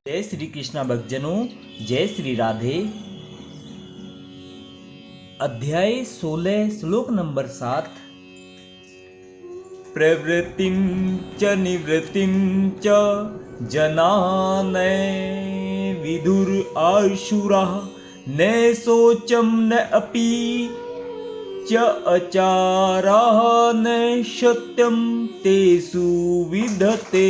जय श्री कृष्णा भक्तजनों, जय श्री राधे। अध्याय 16 श्लोक नंबर 7। प्रवृत्तिं च निवृत्तिं च जनाः न विदुराशुराः न शोचं न अपि च आचाराः न सत्यं तेषु विद्यते।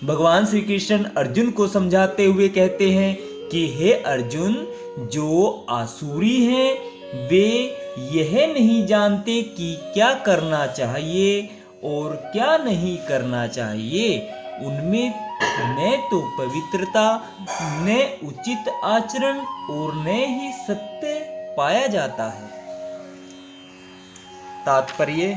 भगवान श्री कृष्ण अर्जुन को समझाते हुए कहते हैं कि हे अर्जुन, जो आसुरी हैं वे यह नहीं जानते कि क्या करना चाहिए और क्या नहीं करना चाहिए। उनमें न तो पवित्रता, न उचित आचरण और न ही सत्य पाया जाता है। तात्पर्य: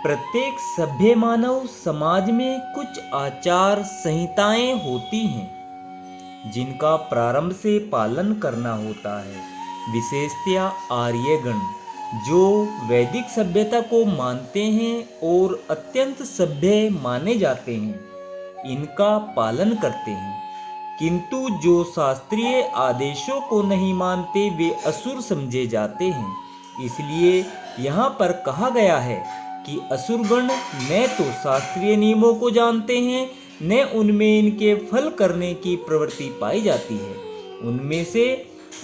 प्रत्येक सभ्य मानव समाज में कुछ आचार संहिताएं होती हैं जिनका प्रारंभ से पालन करना होता है। विशेषतया आर्यगण जो वैदिक सभ्यता को मानते हैं और अत्यंत सभ्य माने जाते हैं, इनका पालन करते हैं, किंतु जो शास्त्रीय आदेशों को नहीं मानते वे असुर समझे जाते हैं। इसलिए यहाँ पर कहा गया है कि असुरगण न तो शास्त्रीय नियमों को जानते हैं, न उनमें इनके फल करने की प्रवृत्ति पाई जाती है। उनमें से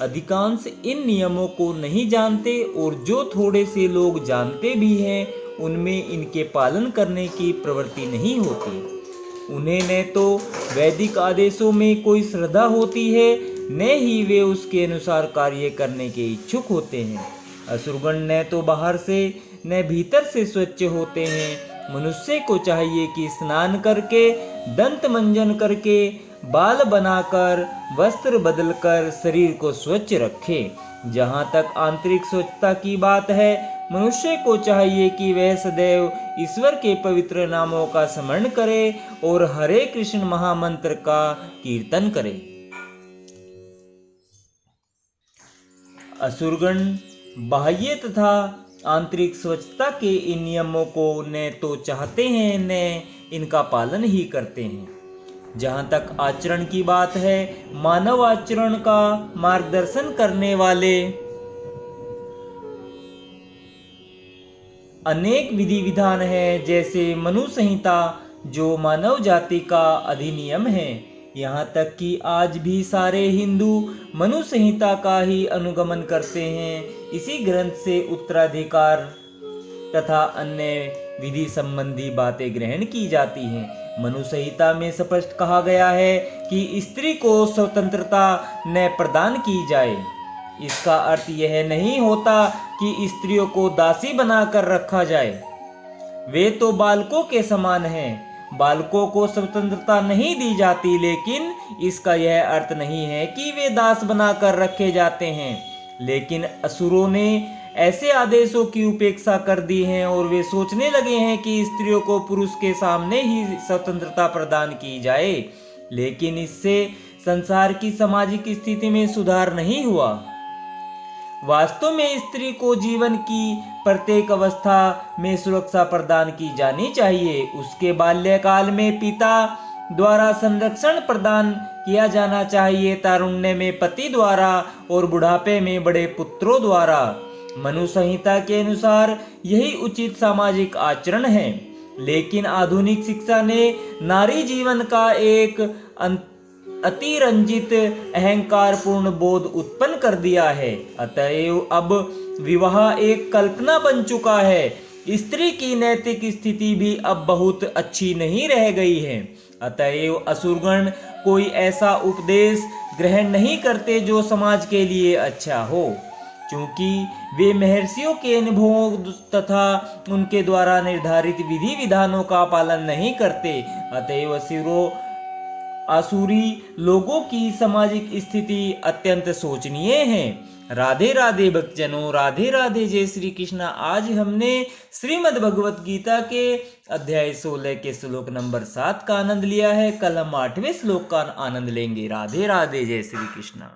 अधिकांश इन नियमों को नहीं जानते और जो थोड़े से लोग जानते भी हैं उनमें इनके पालन करने की प्रवृत्ति नहीं होती। उन्हें न तो वैदिक आदेशों में कोई श्रद्धा होती है, न ही वे उसके अनुसार कार्य करने के इच्छुक होते हैं। असुरगण न तो बाहर से न भीतर से स्वच्छ होते हैं। मनुष्य को चाहिए कि स्नान करके, दंत मंजन करके, बाल बनाकर, वस्त्र बदलकर शरीर को स्वच्छ रखे। जहाँ तक आंतरिक स्वच्छता की बात है, मनुष्य को चाहिए कि वह सदैव ईश्वर के पवित्र नामों का स्मरण करे और हरे कृष्ण महामंत्र का कीर्तन करे। असुरगण बाह्य तथा आंतरिक स्वच्छता के इन नियमों को न तो चाहते हैं न इनका पालन ही करते हैं। जहाँ तक आचरण की बात है, मानव आचरण का मार्गदर्शन करने वाले अनेक विधि विधान हैं, जैसे मनु संहिता जो मानव जाति का अधिनियम है। यहाँ तक कि आज भी सारे हिंदू मनु संहिता का ही अनुगमन करते हैं। इसी ग्रंथ से उत्तराधिकार तथा अन्य विधि संबंधी बातें ग्रहण की जाती हैं। मनु संहिता में स्पष्ट कहा गया है कि स्त्री को स्वतंत्रता न प्रदान की जाए। इसका अर्थ यह नहीं होता कि स्त्रियों को दासी बनाकर रखा जाए। वे तो बालकों के समान हैं। बालकों को स्वतंत्रता नहीं दी जाती, लेकिन इसका यह अर्थ नहीं है कि वे दास बनाकर रखे जाते हैं। लेकिन असुरों ने ऐसे आदेशों की उपेक्षा कर दी है और वे सोचने लगे हैं कि स्त्रियों को पुरुष के सामने ही स्वतंत्रता प्रदान की जाए। लेकिन इससे संसार की सामाजिक स्थिति में सुधार नहीं हुआ। वास्तव में स्त्री को जीवन की प्रत्येक अवस्था में सुरक्षा प्रदान की जानी चाहिए। उसके बाल्यकाल में पिता द्वारा संरक्षण प्रदान किया जाना चाहिए, तारुण्य में पति द्वारा और बुढ़ापे में बड़े पुत्रों द्वारा। मनु संहिता के अनुसार यही उचित सामाजिक आचरण है। लेकिन आधुनिक शिक्षा ने नारी जीवन का एक अतिरंजित अहंकारपूर्ण बोध उत्पन्न कर दिया है। अतएव अब विवाह एक कल्पना बन चुका है। स्त्री की नैतिक स्थिति भी अब बहुत अच्छी नहीं रह गई है। अतएव असुरगण कोई ऐसा उपदेश ग्रहण नहीं करते जो समाज के लिए अच्छा हो, क्योंकि वे महर्षियों के अनुभवों तथा उनके द्वारा निर्धारित विधि विधानों का पालन नहीं करते। अतएव आसुरी लोगों की सामाजिक स्थिति अत्यंत शोचनीय है। राधे राधे भक्तजनों, राधे राधे, जय श्री कृष्णा। आज हमने श्रीमद् भगवत गीता के अध्याय 16 के श्लोक नंबर 7 का आनंद लिया है। कल हम 8वें श्लोक का आनंद लेंगे। राधे राधे, जय श्री कृष्णा।